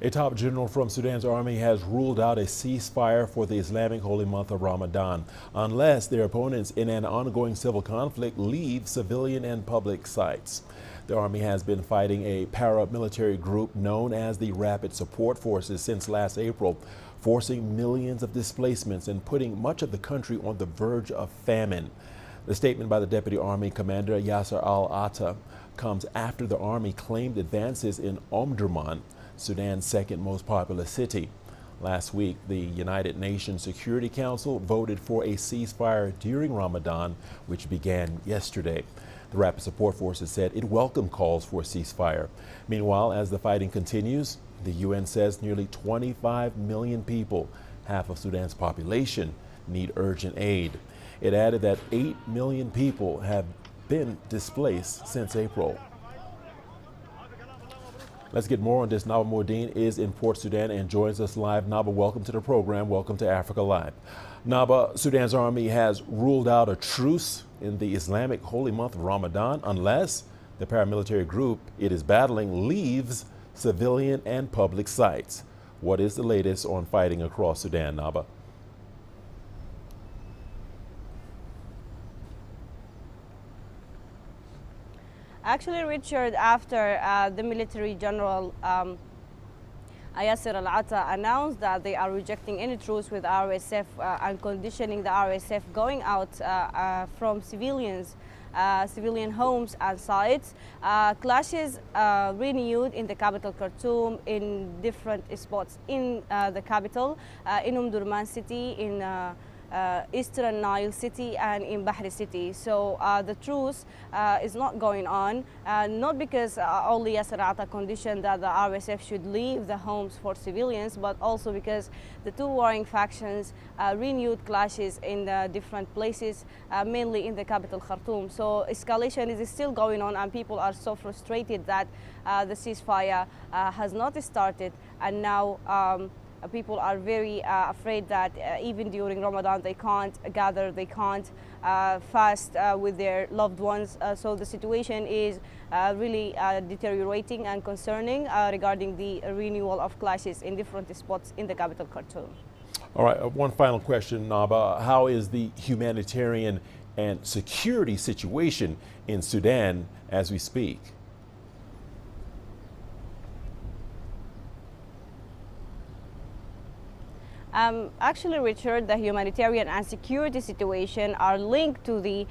A top general from Sudan's army has ruled out a ceasefire for the Islamic holy month of Ramadan unless their opponents in an ongoing civil conflict leave civilian and public sites. The army has been fighting a paramilitary group known as the Rapid Support Forces since last April, forcing millions of displacements and putting much of the country on the verge of famine. The statement by the Deputy Army Commander Yasser al-Atta comes after the army claimed advances in Omdurman, Sudan's second most populous city. Last week, the United Nations Security Council voted for a ceasefire during Ramadan, which began yesterday. The Rapid Support Forces said it welcomed calls for a ceasefire. Meanwhile, as the fighting continues, the UN says nearly 25 million people, half of Sudan's population, need urgent aid. It added that 8 million people have been displaced since April. Let's get more on this. Naba Moudine is in Port Sudan and joins us live. Naba, welcome to the program. Welcome to Africa Live. Naba, Sudan's army has ruled out a truce in the Islamic holy month of Ramadan unless the paramilitary group it is battling leaves civilian and public sites. What is the latest on fighting across Sudan, Naba? Actually, Richard, after the military general Yasser al-Atta announced that they are rejecting any truce with RSF and conditioning the RSF going out from civilian homes and sites, clashes renewed in the capital Khartoum in different spots in the capital, in Omdurman city, in Eastern Nile City and in Bahri City. So the truce is not going on, not because only Yasser al-Atta conditioned that the RSF should leave the homes for civilians, but also because the two warring factions renewed clashes in the different places, mainly in the capital Khartoum. So escalation is still going on and people are so frustrated that the ceasefire has not started, and now people are very afraid that even during Ramadan they can't gather, they can't fast with their loved ones. So the situation is really deteriorating and concerning regarding the renewal of clashes in different spots in the capital Khartoum. All right, one final question, Naba. How is the humanitarian and security situation in Sudan as we speak? Actually, Richard, the humanitarian and security situation are linked to the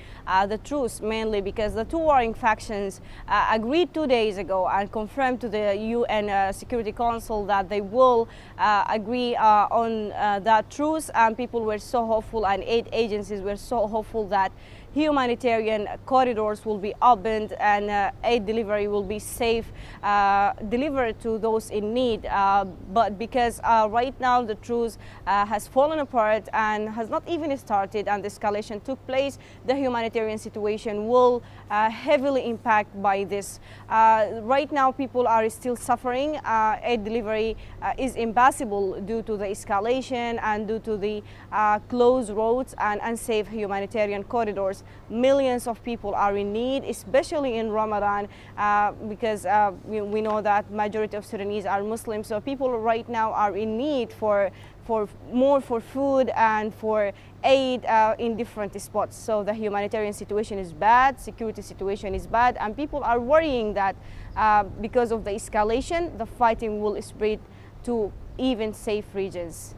truce, mainly because the two warring factions agreed 2 days ago and confirmed to the UN Security Council that they will agree on that truce, and people were so hopeful and aid agencies were so hopeful that humanitarian corridors will be opened and aid delivery will be safe delivered to those in need. But because right now the truce has fallen apart and has not even started and the escalation took place, the humanitarian situation will heavily impact by this. Right now people are still suffering. Aid delivery is impossible due to the escalation and due to the closed roads and unsafe humanitarian corridors. Millions of people are in need, especially in Ramadan, because we know that majority of Sudanese are Muslims. So people right now are in need for food and for aid in different spots. So the humanitarian situation is bad, security situation is bad, and people are worrying that because of the escalation, the fighting will spread to even safe regions.